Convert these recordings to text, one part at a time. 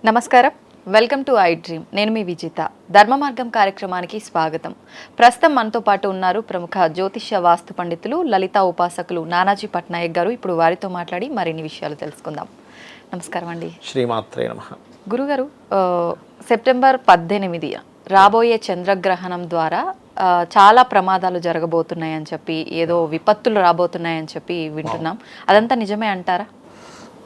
నమస్కారం, welcome to I dream. నేను మీ విజిత. ధర్మ మార్గం కార్యక్రమానికి స్వాగతం. ప్రస్తుతం మనతో పాటు ఉన్నారు ప్రముఖ జ్యోతిష్య వాస్తు పండితులు, లలిత ఉపాసకులు నానాజీ పట్నాయక్ గారు. ఇప్పుడు వారితో మాట్లాడి మరిన్ని విషయాలు తెలుసుకుందాం. నమస్కారం అండి. శ్రీమాత్రే నమః. గురుగారు, సెప్టెంబర్ 18 రాబోయే చంద్రగ్రహణం ద్వారా చాలా ప్రమాదాలు జరగబోతున్నాయని చెప్పి, ఏదో విపత్తులు రాబోతున్నాయని చెప్పి వింటున్నాం. అదంతా నిజమే అంటారా?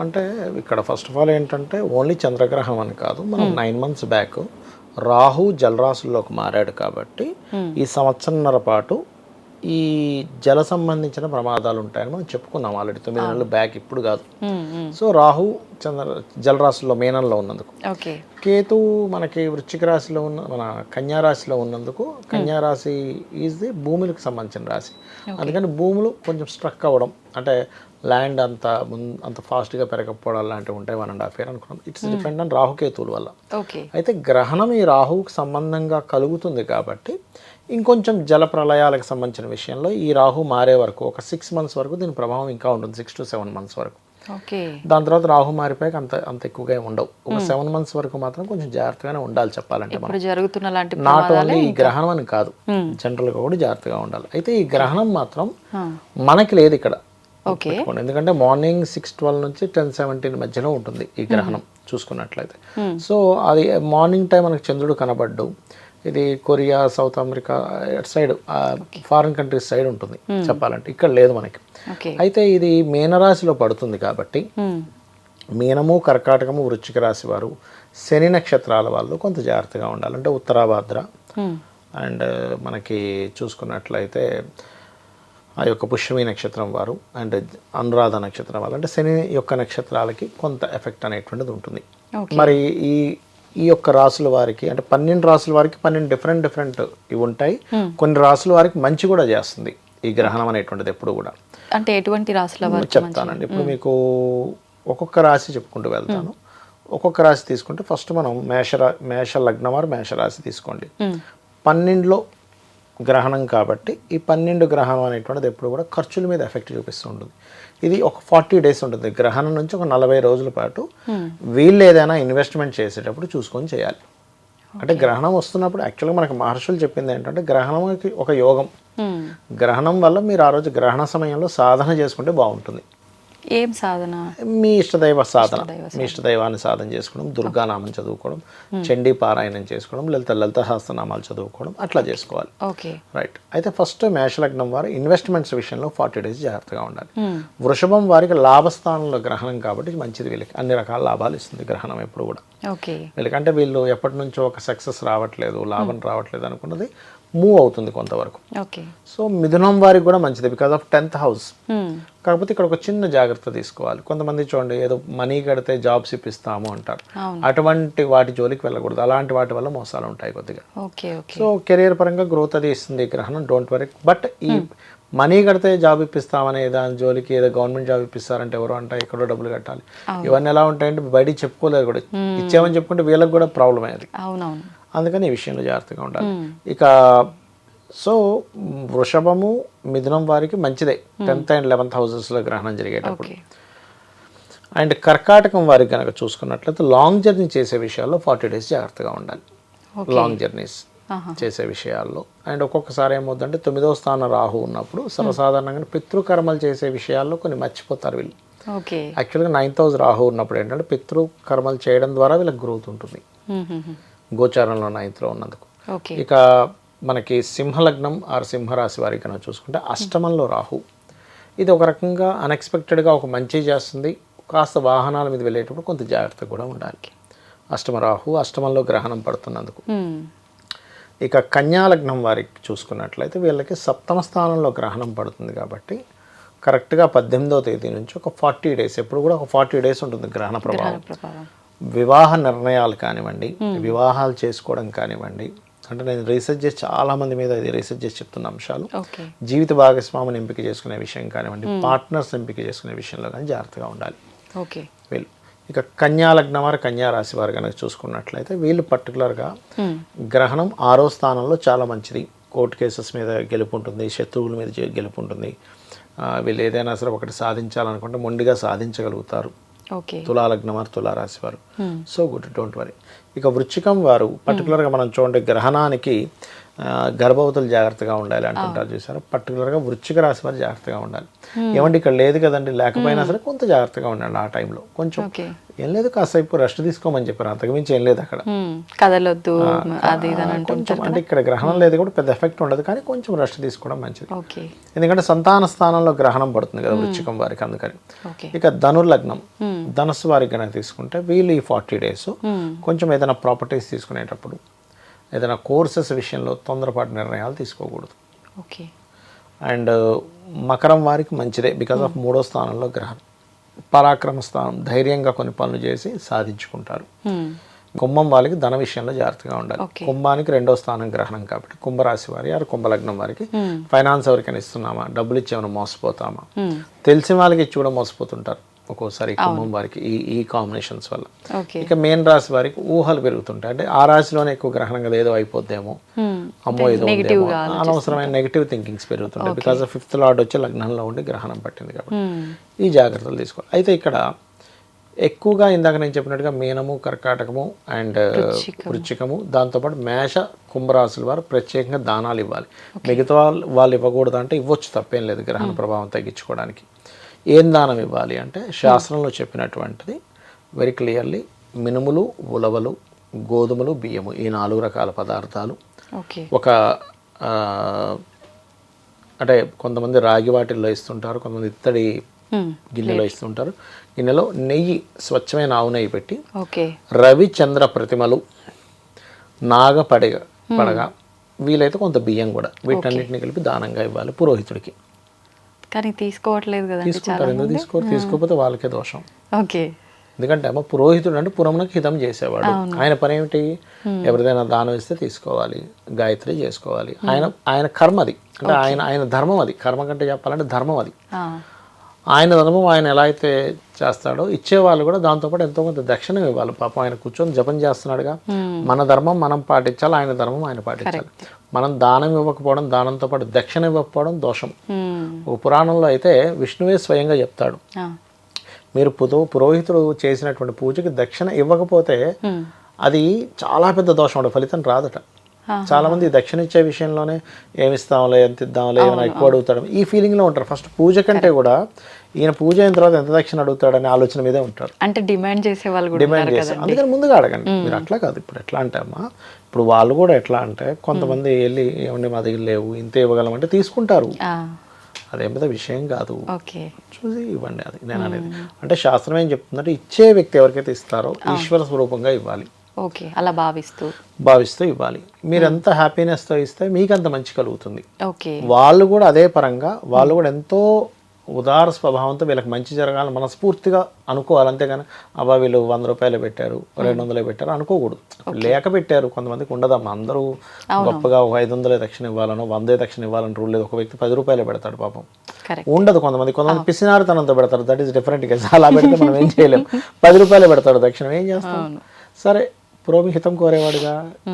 అంటే ఇక్కడ ఫస్ట్ ఆఫ్ ఆల్ ఏంటంటే ఓన్లీ చంద్రగ్రహణం అని కాదు, మనం 9 months బ్యాక్ రాహు జలరాశుల్లోకి మారాడు కాబట్టి ఈ సంవత్సరంన్నర పాటు ఈ జల సంబంధించిన ప్రమాదాలు ఉంటాయని మనం చెప్పుకున్నాం ఆల్రెడీ 9 నెలలు బ్యాక్, ఇప్పుడు కాదు. సో రాహు జలరాశిలో మేనంలో ఉన్నందుకు, కేతు మనకి వృశ్చిక రాశిలో ఉన్న మన కన్యా రాశిలో ఉన్నందుకు, కన్యా రాశి ఈజ్ ది భూములకు సంబంధించిన రాశి. అందుకని భూములు కొంచెం స్ట్రక్ అవ్వడం, అంటే ల్యాండ్ అంత ఫాస్ట్గా పెరగకపోవడం లాంటివి ఉంటాయి 1.5 year అనుకున్నాం. ఇట్స్ డిపెండ్ ఆన్ రాహుకేతువుల వల్ల. అయితే గ్రహణం ఈ రాహువుకి సంబంధంగా కలుగుతుంది కాబట్టి ఇంకొంచెం జల ప్రళయాలకు సంబంధించిన విషయంలో ఈ రాహు మారే వరకు ఒక 6 months వరకు దీని ప్రభావం ఇంకా ఉంటుంది, 6 to 7 months వరకు. దాని తర్వాత రాహు మారిపోయాక అంత ఎక్కువగా ఉండవు. ఒక 7 months వరకు మాత్రం కొంచెం జాగ్రత్తగానే ఉండాలి చెప్పాలంటే. నాట్ ఓన్లీ ఈ గ్రహణం అని కాదు, జనరల్గా కూడా జాగ్రత్తగా ఉండాలి. అయితే ఈ గ్రహణం మాత్రం మనకి లేదు ఇక్కడ, ఎందుకంటే మార్నింగ్ 6:12 నుంచి 10:17 మధ్యలో ఉంటుంది ఈ గ్రహణం చూసుకున్నట్లయితే. సో అది మార్నింగ్ టైం మనకు చంద్రుడు కనబడ్డు. ఇది Korea, south America side, foreign countries side ఉంటుంది చెప్పాలంటే, ఇక్కడ లేదు మనకి. అయితే ఇది మీనరాశిలో పడుతుంది కాబట్టి మీనము, కర్కాటకము, వృశ్చిక రాశి వారు, శని నక్షత్రాల వాళ్ళు కొంత జాగ్రత్తగా ఉండాలి. అంటే ఉత్తరాభాద్ర అండ్ మనకి చూసుకున్నట్లయితే ఆ యొక్క పుష్యమి నక్షత్రం వారు అండ్ అనురాధ నక్షత్రం వాళ్ళు, అంటే శని యొక్క నక్షత్రాలకి కొంత ఎఫెక్ట్ అనేటువంటిది ఉంటుంది. మరి ఈ యొక్క రాసుల వారికి, అంటే 12 రాసుల వారికి 12 డిఫరెంట్ ఇవి ఉంటాయి. కొన్ని రాసుల వారికి మంచి కూడా చేస్తుంది ఈ గ్రహణం అనేటువంటిది ఎప్పుడు కూడా. అంటే ఎటువంటి రాసుల వారికి చెప్తానండి. ఇప్పుడు మీకు ఒక్కొక్క రాశి చెప్పుకుంటూ వెళ్తాను. ఒక్కొక్క రాశి తీసుకుంటే ఫస్ట్ మనం మేష లగ్నం వారు మేషరాశి తీసుకోండి. 12లో గ్రహణం కాబట్టి ఈ 12 గ్రహణం అనేటువంటిది ఎప్పుడు కూడా ఖర్చుల మీద ఎఫెక్ట్ చూపిస్తూ ఉంటుంది. ఇది ఒక 40 days ఉంటుంది. గ్రహణం నుంచి ఒక 40 రోజుల పాటు వీళ్ళు ఏదైనా ఇన్వెస్ట్మెంట్ చేసేటప్పుడు చూసుకొని చేయాలి. అంటే గ్రహణం వస్తున్నప్పుడు యాక్చువల్గా మనకు మహర్షులు చెప్పింది ఏంటంటే గ్రహణంకి ఒక యోగం. గ్రహణం వల్ల మీరు ఆ రోజు గ్రహణ సమయంలో సాధన చేసుకుంటే బాగుంటుంది. ఏం సాధన? మీ ఇష్టదైవ సాధన, మీ ఇష్టదైవాన్ని సాధన చేసుకోవడం, దుర్గానామం చదువుకోవడం, చండీ పారాయణం చేసుకోవడం, లలిత సహస్రనామాలు చదువుకోవడం, అట్లా చేసుకోవాలి. రైట్. అయితే ఫస్ట్ మేషలగ్నం వారు ఇన్వెస్ట్మెంట్స్ విషయంలో 40 days జాగ్రత్తగా ఉండాలి. వృషభం వారికి లాభస్థానంలో గ్రహణం కాబట్టి మంచిది, వీళ్ళకి అన్ని రకాల లాభాలు ఇస్తుంది గ్రహణం ఎప్పుడు కూడా. వీళ్ళకంటే వీళ్ళు ఎప్పటి నుంచో ఒక సక్సెస్ రావట్లేదు, లాభం రావట్లేదు అనుకున్నది మూవ్ అవుతుంది కొంతవరకు. సో మిథునం వారికి కూడా మంచిది బికాస్ ఆఫ్ 10th house. కాకపోతే ఇక్కడ ఒక చిన్న జాగ్రత్త తీసుకోవాలి. కొంతమంది చూడండి, ఏదో మనీ కడితే జాబ్స్ ఇప్పిస్తాము అంటారు, అటువంటి వాటి జోలికి వెళ్ళకూడదు. అలాంటి వాటి వల్ల మోసాలు ఉంటాయి కొద్దిగా. సో కెరియర్ పరంగా గ్రోత్ అది ఇస్తుంది గ్రహణం, డోంట్ వరీ. బట్ ఈ మనీ కడితే జాబ్ ఇప్పిస్తామనే దాని జోలికి, ఏదో గవర్నమెంట్ జాబ్ ఇప్పిస్తారంటే ఎవరు అంటే ఎక్కడో డబ్బులు కట్టాలి, ఇవన్నీ ఎలా ఉంటాయంటే బయటికి చెప్పుకోలేదు కూడా. ఇచ్చామని చెప్పుకుంటే వీళ్ళకి కూడా ప్రాబ్లం అయ్యేది. అందుకని ఈ విషయంలో జాగ్రత్తగా ఉండాలి. ఇక సో వృషభము, మిథునం వారికి మంచిదే 10th and 11th houses గ్రహణం జరిగేటప్పుడు. అండ్ కర్కాటకం వారికి కనుక చూసుకున్నట్లయితే లాంగ్ జర్నీ చేసే విషయాల్లో 40 days జాగ్రత్తగా ఉండాలి. లాంగ్ జర్నీస్ చేసే విషయాల్లో. అండ్ ఒక్కొక్కసారి ఏమవుతుందంటే 9వ స్థానం రాహు ఉన్నప్పుడు సర్వసాధారణంగా పితృకర్మలు చేసే విషయాల్లో కొన్ని మర్చిపోతారు వీళ్ళు. యాక్చువల్గా 9th house రాహు ఉన్నప్పుడు ఏంటంటే పితృకర్మలు చేయడం ద్వారా వీళ్ళకి గ్రోత్ ఉంటుంది గోచారంలో 9th లో ఉన్నందుకు. ఇక మనకి సింహలగ్నం ఆర్ సింహరాశి వారికి కనుక చూసుకుంటే అష్టమంలో రాహు, ఇది ఒక రకంగా అన్ఎక్స్పెక్టెడ్గా ఒక మంచి చేస్తుంది. కాస్త వాహనాల మీద వెళ్ళేటప్పుడు కొంత జాగ్రత్త కూడా ఉండాలి. అష్టమ రాహు, అష్టమంలో గ్రహణం పడుతున్నందుకు. ఇక కన్యా లగ్నం వారికి చూసుకున్నట్లయితే వీళ్ళకి 7వ స్థానంలో గ్రహణం పడుతుంది కాబట్టి కరెక్ట్గా 18వ తేదీ నుంచి ఒక 40 days, ఎప్పుడు కూడా ఒక 40 days ఉంటుంది గ్రహణ ప్రభావం. వివాహ నిర్ణయాలు కానివ్వండి, వివాహాలు చేసుకోవడం కానివ్వండి, అంటే నేను రీసెర్చ్ చేసి చాలామంది మీద ఇది రీసెర్చ్ చేసి చెప్తున్న అంశాలు. జీవిత భాగస్వామిని ఎంపిక చేసుకునే విషయం కానివ్వండి, పార్ట్నర్స్ ఎంపిక చేసుకునే విషయంలో కానీ జాగ్రత్తగా ఉండాలి వీళ్ళు. ఇక కన్యా లగ్నం వారు, కన్యా రాశి వారు కనుక చూసుకున్నట్లయితే వీళ్ళు పర్టికులర్గా గ్రహణం 6వ స్థానంలో చాలా మంచిది. కోర్టు కేసెస్ మీద గెలుపు ఉంటుంది, శత్రువుల మీద గెలుపు ఉంటుంది. వీళ్ళు ఏదైనా సరే ఒకటి సాధించాలనుకుంటే మొండిగా సాధించగలుగుతారు. ఓకే. తులాలగ్నం వారు, తులారాశి వారు సో గుడ్, డోంట్ వరీ. ఇక వృశ్చికం వారు పర్టికులర్గా మనం చూడండి గ్రహణానికి గర్భవతులు జాగ్రత్తగా ఉండాలి అంటుంటారు చూసారు. పర్టికులర్గా వృశ్చిక రాశి వారు జాగ్రత్తగా ఉండాలి. ఏమంటే ఇక్కడ లేదు కదండి, లేకపోయినా సరే కొంత జాగ్రత్తగా ఉండాలి ఆ టైంలో. కొంచెం ఏం లేదు, కాసేపు రెస్ట్ తీసుకోమని చెప్పారు, అంతకుమించి ఏం లేదు అక్కడ. కదలొద్దు అది కొంచెం అంటే ఇక్కడ గ్రహణం లేదు కూడా పెద్ద ఎఫెక్ట్ ఉండదు, కానీ కొంచెం రెస్ట్ తీసుకోవడం మంచిది. ఎందుకంటే సంతాన స్థానంలో గ్రహణం పడుతుంది కదా వృశ్చికం వారికి, అందుకని. ఇక ధనుర్లగ్నం, ధనుస్సు వారికి కనుక తీసుకుంటే వీళ్ళు ఈ 40 days కొంచెం ఏదైనా ప్రాపర్టీస్ తీసుకునేటప్పుడు, ఏదైనా కోర్సెస్ విషయంలో తొందరపాటు నిర్ణయాలు తీసుకోకూడదు. ఓకే. అండ్ మకరం వారికి మంచిదే, బికాస్ ఆఫ్ 3వ స్థానంలో గ్రహం, పరాక్రమ స్థానం, ధైర్యంగా కొన్ని పనులు చేసి సాధించుకుంటారు. కుంభం వాళ్ళకి ధన విషయంలో జాగ్రత్తగా ఉండాలి. కుంభానికి 2వ స్థానం గ్రహణం కాబట్టి కుంభరాశి వారి ఆరు కుంభలగ్నం వారికి ఫైనాన్స్ ఎవరికైనా ఇస్తున్నామా, డబ్బులు ఇచ్చేమైనా మోసపోతామా, తెలిసిన వాళ్ళకి ఇచ్చి కూడా మోసపోతుంటారు ఒక్కోసారి కుంభం వారికి ఈ కాంబినేషన్స్ వల్ల. ఇక మేన్ రాశి వారికి ఊహలు పెరుగుతుంటాయి, అంటే ఆ రాశిలోనే ఎక్కువ గ్రహణం కదా ఏదో అయిపోద్దేమో, అమ్మో ఏదో ఉందేమో, అనవసరమైన నెగిటివ్ థింకింగ్స్ పెరుగుతుంటాయి. బికాస్ ఆఫ్ 5th లార్డ్ వచ్చి లగ్నంలో ఉండి గ్రహణం పట్టింది కాబట్టి ఈ జాగ్రత్తలు తీసుకోవాలి. అయితే ఇక్కడ ఎక్కువగా ఇందాక నేను చెప్పినట్టుగా మీనము, కర్కాటకము అండ్ వృశ్చికము, దాంతోపాటు మేష, కుంభరాశుల వారు ప్రత్యేకంగా దానాలు ఇవ్వాలి. మిగతా వాళ్ళు ఇవ్వకూడదు అంటే ఇవ్వచ్చు, తప్పేం లేదు గ్రహణ ప్రభావం తగ్గించుకోవడానికి. ఏం దానం ఇవ్వాలి అంటే శాస్త్రంలో చెప్పినటువంటిది వెరీ క్లియర్లీ మినుములు, ఉలవలు, గోధుమలు, బియ్యము, ఈ 4 రకాల పదార్థాలు. ఒక అంటే కొంతమంది రాగి వాటిల్లో ఇస్తుంటారు, కొంతమంది ఇత్తడి గిన్నెలో ఇస్తుంటారు. గిన్నెలో నెయ్యి, స్వచ్ఛమైన ఆవు నెయ్యి పెట్టి, రవిచంద్ర ప్రతిమలు, పడగ వీలైతే కొంత బియ్యం కూడా, వీటన్నిటిని కలిపి దానంగా ఇవ్వాలి పురోహితుడికి. కానీ తీసుకోవట్లేదు కదా, తీసుకుంటారు. ఎందుకు తీసుకోకపోతే వాళ్ళకే దోషం. ఓకే. ఎందుకంటే అమ్మ పురోహితుడు అంటే పురమునకు హితం చేసేవాడు. ఆయన పని ఏమిటి, ఎవరిదైనా దానం ఇస్తే తీసుకోవాలి, గాయత్రి చేసుకోవాలి. ఆయన కర్మ అది, అంటే ఆయన ధర్మం అది. కర్మ కంటే చెప్పాలంటే ధర్మం అది. ఆయన ధర్మం ఆయన ఎలా అయితే చేస్తాడో ఇచ్చేవాళ్ళు కూడా దాంతోపాటు ఎంతో కొంత దక్షిణ ఇవ్వాలి. పాపం ఆయన కూర్చొని జపం చేస్తున్నాడుగా, మన ధర్మం మనం పాటించాలి, ఆయన ధర్మం ఆయన పాటించాలి. మనం దానం ఇవ్వకపోవడం, దానంతో పాటు దక్షిణ ఇవ్వకపోవడం దోషం. ఒక పురాణంలో అయితే విష్ణువే స్వయంగా చెప్తాడు, మీరు పురోహితుడు చేసినటువంటి పూజకి దక్షిణ ఇవ్వకపోతే అది చాలా పెద్ద దోషం, అంటే ఫలితం రాదట. చాలా మంది దక్షిణ ఇచ్చే విషయంలోనే ఏమిస్తాంలే, ఎంత ఇద్దాంలే, ఏమైనా ఎక్కువ అడుగుతాడు, ఈ ఫీలింగ్లో ఉంటారు. ఫస్ట్ పూజ కంటే కూడా ఈయన పూజ అయిన తర్వాత ఎంత దక్షిణ అడుగుతాడనే ఆలోచన మీదే ఉంటారు. అంటే డిమాండ్ చేసే అందుకని ముందుగా అడగండి. మీరు అట్లా కాదు, ఇప్పుడు ఎట్లా అంటే అమ్మా, ఇప్పుడు వాళ్ళు కూడా ఎట్లా అంటే కొంతమంది వెళ్ళి ఏమండి మా దగ్గర లేవు, ఇంత ఇవ్వగలమంటే తీసుకుంటారు. అదేం పెద్ద విషయం కాదు, చూసి ఇవ్వండి. అది నేను అనేది అంటే శాస్త్రం ఏం చెప్తుందంటే ఇచ్చే వ్యక్తి ఎవరికైతే ఇస్తారో ఈశ్వర స్వరూపంగా ఇవ్వాలి. అలా భావిస్తూ ఇవ్వాలి. మీరు ఎంత హ్యాపీనెస్తో ఇస్తే మీకు అంత మంచి కలుగుతుంది. వాళ్ళు కూడా అదే పరంగా వాళ్ళు కూడా ఎంతో ఉదార స్వభావంతో వీళ్ళకి మంచి జరగాలని మనస్ఫూర్తిగా అనుకోవాలి. అంతేగాని అబ్బా వీళ్ళు 100 రూపాయలు పెట్టారు, 200 పెట్టారు అనుకోకూడదు. లేక పెట్టారు, కొంతమందికి ఉండదమ్మా. అందరూ గొప్పగా 500 దక్షిణ ఇవ్వాలనో 100 దక్షిణ ఇవ్వాలని రూల్ లేదు. ఒక వ్యక్తి 10 రూపాయలు పెడతాడు, పాపం ఉండదు. కొంతమంది పిసినారుతనంతో పెడతారు, దట్ ఈస్ డిఫరెంట్ కేసు. అలా పెడితే మనం ఏం చేయలేము. 10 రూపాయలు పెడతాడు దక్షిణ, ఏం చేస్తాం? సరే, పురోహితం కోరేవాడుగా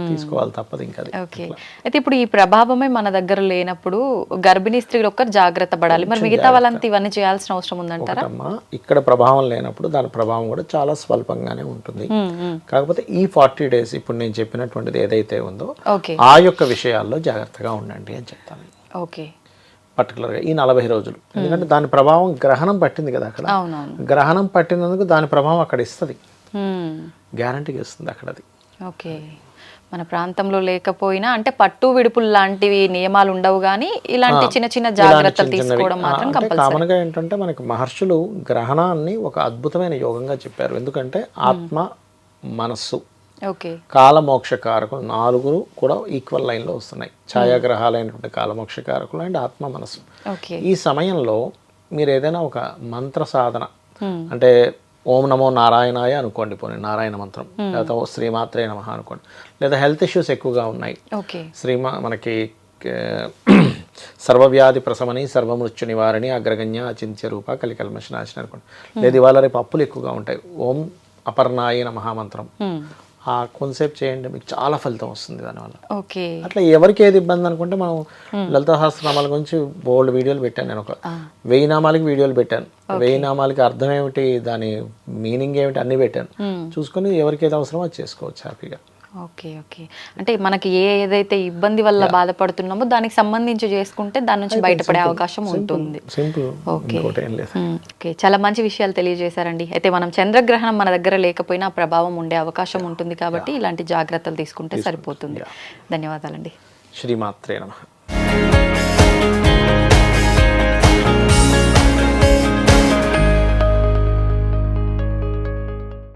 తీసుకోవాలి, తప్పదు ఇంకా. ఓకే. అయితే ఇప్పుడు ఈ ప్రభావమే మన దగ్గర లేనప్పుడు గర్భిణీ స్త్రీలు ఒక్కరు జాగ్రత్త పడాలి, మరి మిగతా వాళ్ళంతా ఇవన్నీ చేయాల్సిన అవసరం ఉందంటారా? ఇక్కడ ప్రభావం లేనప్పుడు దాని ప్రభావం కూడా చాలా స్వల్పంగానే ఉంటుంది. కాకపోతే ఈ 40 days ఇప్పుడు నేను చెప్పినటువంటిది ఏదైతే ఉందో ఆ యొక్క విషయాల్లో జాగ్రత్తగా ఉండండి అని చెప్తాను. ఓకే. పర్టికులర్గా ఈ 40 రోజులు, ఎందుకంటే దాని ప్రభావం గ్రహణం పట్టింది కదా అక్కడ. గ్రహణం పట్టినందుకు దాని ప్రభావం అక్కడ ఇస్తుంది, గ్యారంటీగా ఇస్తుంది అక్కడ అది. ఓకే. మన ప్రాంతంలో లేకపోయినా అంటే పట్టు విడుపులు లాంటివి నియమాలు ఉండవు, కానీ ఇలాంటి చిన్న చిన్న జాగ్రత్తలు తీసుకోవడం మాత్రం కంపల్సరీ. కామన్గా ఏంటంటే మనకి మహర్షులు గ్రహణాన్ని ఒక అద్భుతమైన యోగంగా చెప్పారు. ఎందుకంటే ఆత్మ, మనస్సు, కాలమోక్ష కారకులు 4 కూడా ఈక్వల్ లైన్లో వస్తున్నాయి. ఛాయాగ్రహాలైనటువంటి కాలమోక్ష కారకులు అండ్ ఆత్మ, మనస్సు. ఈ సమయంలో మీరు ఏదైనా ఒక మంత్ర సాధన, అంటే ఓం నమో నారాయణాయ అనుకోండి, పోనీ నారాయణ మంత్రం, లేదా శ్రీమాత్రే నమః అనుకోండి. లేదా హెల్త్ ఇష్యూస్ ఎక్కువగా ఉన్నాయి, మనకి సర్వవ్యాధి ప్రశమని, సర్వమృత్యు నివారణి, అగ్రగణ్య అచింత్య రూప, కలికల్మషనాశిని అనుకోండి. లేదా ఇవాళ రేపు అప్పులు ఎక్కువగా ఉంటాయి, ఓం అపర్ణాయ నమః మంత్రం, ఆ కొంతసేపు చేయండి, మీకు చాలా ఫలితం వస్తుంది దానివల్ల. ఓకే. అట్లా ఎవరికి ఏది ఇబ్బంది అనుకుంటే మనం లలిత సహస్రనామాల గురించి బోల్డ్ వీడియోలు పెట్టాను. నేను ఒక 1000 నామాలకి వీడియోలు పెట్టాను. 1000 నామాలకి అర్థం ఏమిటి, దాని మీనింగ్ ఏమిటి అన్నీ పెట్టాను. చూసుకొని ఎవరికి ఏది అవసరమో అది చేసుకోవచ్చు హ్యాపీగా. ఓకే. ఓకే. అంటే మనకి ఏదైతే ఇబ్బంది వల్ల బాధపడుతున్నామో దానికి సంబంధించి చేసుకుంటే దాని నుంచి బయటపడే అవకాశం ఉంటుంది. సింపుల్. ఓకే. ఓకే, చాలా మంచి విషయాలు తెలియజేశారండి. అయితే మనం చంద్రగ్రహణం మన దగ్గర లేకపోయినా ఆ ప్రభావం ఉండే అవకాశం ఉంటుంది కాబట్టి ఇలాంటి జాగ్రత్తలు తీసుకుంటే సరిపోతుంది. ధన్యవాదాలండి. శ్రీమాత్రే నమః.